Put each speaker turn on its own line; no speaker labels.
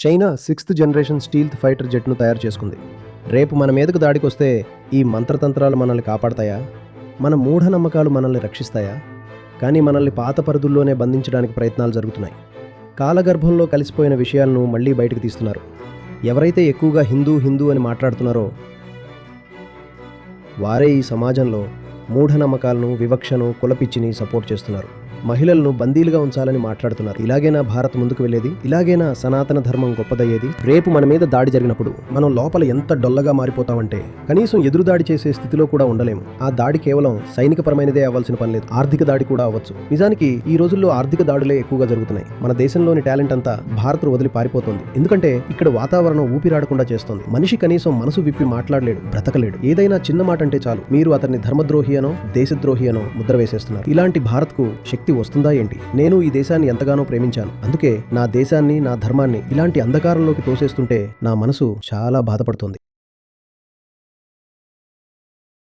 China 6th generation stealth fighter జెట్ను తయారు చేసుకుంది. రేపు మన మీదకు దాడికొస్తే ఈ మంత్రతంత్రాలు మనల్ని కాపాడతాయా? మన మూఢనమ్మకాలు మనల్ని రక్షిస్తాయా? కానీ మనల్ని పాత పరిధుల్లోనే బంధించడానికి ప్రయత్నాలు జరుగుతున్నాయి. కాలగర్భంలో కలిసిపోయిన విషయాలను మళ్లీ బయటకు తీస్తున్నారు. ఎవరైతే ఎక్కువగా హిందూ హిందూ అని మాట్లాడుతున్నారో వారే ఈ సమాజంలో మూఢనమ్మకాలను, వివక్షను, కులపిచ్చిని సపోర్ట్ చేస్తున్నారు. మహిళలను బందీలుగా ఉంచాలని మాట్లాడుతున్నారు. ఇలాగేనా భారత్ ముందుకు వెళ్ళేది? ఇలాగేనా సనాతన ధర్మం గొప్పదయ్యేది? రేపు మన మీద దాడి జరిగినప్పుడు మనం లోపల ఎంత డొల్లగా మారిపోతామంటే కనీసం ఎదురు దాడి చేసే స్థితిలో కూడా ఉండలేము. ఆ దాడి కేవలం సైనికపరమైనదే అవ్వాల్సిన పని లేదు, ఆర్థిక దాడి కూడా అవ్వచ్చు. నిజానికి ఈ రోజుల్లో ఆర్థిక దాడులే ఎక్కువగా జరుగుతున్నాయి. మన దేశంలోని టాలెంట్ అంతా భారత్ వదిలి పారిపోతుంది. ఎందుకంటే ఇక్కడ వాతావరణం ఊపిరాడకుండా చేస్తుంది. మనిషి కనీసం మనసు విప్పి మాట్లాడలేడు, బ్రతకలేడు. ఏదైనా చిన్న మాట అంటే చాలు మీరు అతన్ని ధర్మద్రోహి అనో, దేశద్రోహి అనో ముద్ర వేసేస్తున్నారు. ఇలాంటి భారత్కు శక్తి వస్తుందా ఏంటి? నేను ఈ దేశాన్ని ఎంతగానో ప్రేమించాను. అందుకే నా దేశాన్ని, నా ధర్మాన్ని ఇలాంటి అంధకారంలోకి తోసేస్తుంటే నా మనసు చాలా బాధపడుతుంది.